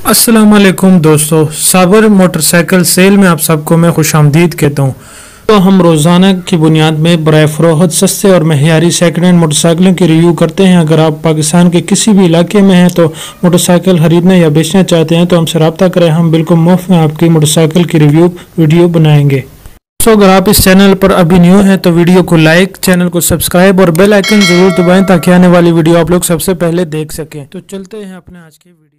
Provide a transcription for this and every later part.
अस्सलाम वालेकुम दोस्तों, साबर मोटरसाइकिल सेल में आप सबको मैं खुशामदीद कहता हूँ। तो हम रोज़ाना की बुनियाद में बराए फ़रोख्त सस्ते और महयारी सेकंड हैंड मोटरसाइकिलों की रिव्यू करते हैं। अगर आप पाकिस्तान के किसी भी इलाके में हैं तो मोटरसाइकिल खरीदने या बेचना चाहते हैं तो हमसे रब्ता करें। हम बिल्कुल मुफ्त में आपकी मोटरसाइकिल की रिव्यू वीडियो बनाएंगे। तो अगर आप इस चैनल पर अभी न्यू हैं तो वीडियो को लाइक, चैनल को सब्सक्राइब और बेल आइकन ज़रूर दबाएं ताकि आने वाली वीडियो आप लोग सबसे पहले देख सकें। तो चलते हैं अपने आज के वीडियो की।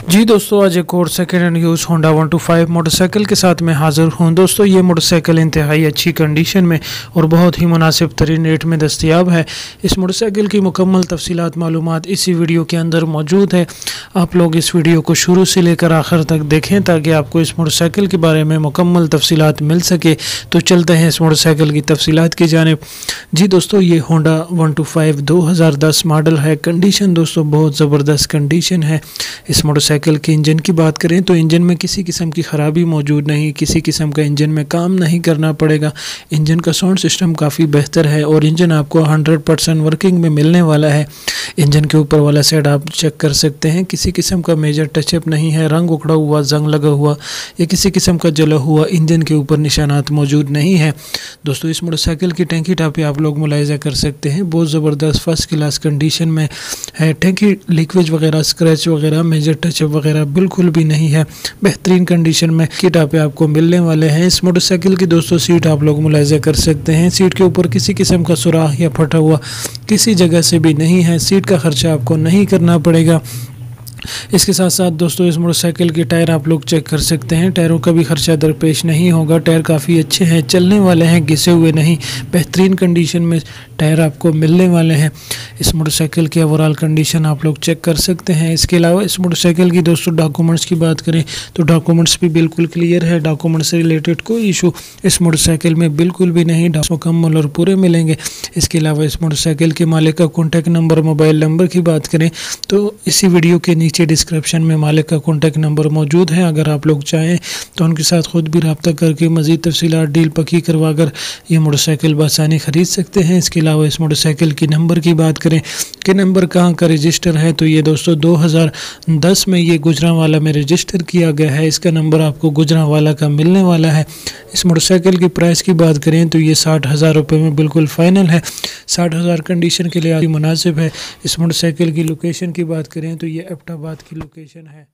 जी दोस्तों, आज एक और second hand use Honda 125 motorcycle के साथ मैं हाज़िर हूँ। दोस्तों, ये मोटरसाइकिल इंतहाई अच्छी कंडीशन में और बहुत ही मुनासिब तरीन रेट में दस्तयाब है। इस मोटरसाइकिल की मुकम्मल तफसीलात मालूमात इसी वीडियो के अंदर मौजूद है। आप लोग इस वीडियो को शुरू से लेकर आखिर तक देखें ताकि आपको इस मोटरसाइकिल के बारे में मुकम्मल तफसीलात मिल सके। तो चलते हैं इस मोटरसाइकिल की तफसीलात की जानिब। जी दोस्तों, ये होंडा 125 2010 मॉडल है। कंडीशन दोस्तों बहुत ज़बरदस्त कंडीशन है। इस मोटरसाइकिल के इंजन की बात करें तो इंजन में किसी किस्म की ख़राबी मौजूद नहीं, किसी किस्म का इंजन में काम नहीं करना पड़ेगा। इंजन का साउंड सिस्टम काफ़ी बेहतर है और इंजन आपको 100% वर्किंग में मिलने वाला है। इंजन के ऊपर वाला साइड आप चेक कर सकते हैं, किसी किस्म का मेजर टचअप नहीं है। रंग उखड़ा हुआ, जंग लगा हुआ या किसी किस्म का जला हुआ इंजन के ऊपर निशानात मौजूद नहीं है। दोस्तों, इस मोटरसाइकिल की टैंकी टापी आप लोग मुलाहिजा कर सकते हैं, बहुत ज़बरदस्त फर्स्ट क्लास कंडीशन में है। टैंकी लीकेज वगैरह, स्क्रैच वगैरह, मेजर टचअप वगैरह बिल्कुल भी नहीं है। बेहतरीन कंडीशन में की टापे आपको मिलने वाले हैं। इस मोटरसाइकिल की दोस्तों सीट आप लोग मुलाहिजा कर सकते हैं, सीट के ऊपर किसी किस्म का सुराख या फटा हुआ किसी जगह से भी नहीं है। सीट का खर्चा आपको नहीं करना पड़ेगा। इसके साथ साथ दोस्तों इस मोटरसाइकिल के टायर आप लोग चेक कर सकते हैं, टायरों का भी खर्चा दरपेश नहीं होगा। टायर काफ़ी अच्छे हैं, चलने वाले हैं, घिसे हुए नहीं, बेहतरीन कंडीशन में टायर आपको मिलने वाले हैं। इस मोटरसाइकिल की ओवरऑल कंडीशन आप लोग चेक कर सकते हैं। इसके अलावा इस मोटरसाइकिल की दोस्तों डॉक्यूमेंट्स की बात करें तो डॉक्यूमेंट्स भी बिल्कुल क्लियर है। डॉक्यूमेंट्स से रिलेटेड कोई इशू इस मोटरसाइकिल में बिल्कुल भी नहीं, मुकम्मल और पूरे मिलेंगे। इसके अलावा इस मोटरसाइकिल के मालिक का कॉन्टैक्ट नंबर, मोबाइल नंबर की बात करें तो इसी वीडियो के नीचे डिस्क्रिप्शन में मालिक का कॉन्टैक्ट नंबर मौजूद है। अगर आप लोग चाहें तो उनके साथ खुद भी रब्ता करके मज़ीद तफसीलात डील पक्की करवा कर ये मोटरसाइकिल बआसानी ख़रीद सकते हैं। इसके अलावा इस मोटरसाइकिल की नंबर की बात करें कि नंबर कहाँ का रजिस्टर है तो ये दोस्तों 2010 में ये गुजरांवाला में रजिस्टर किया गया है। इसका नंबर आपको गुजरांवाला का मिलने वाला है। इस मोटरसाइकिल की प्राइस की बात करें तो ये 60,000 रुपये में बिल्कुल फ़ाइनल है। 60,000 कंडीशन के लिए मुनासिब है। इस मोटरसाइकिल की लोकेशन की बात करें तो ये एबटाबाद की लोकेशन है।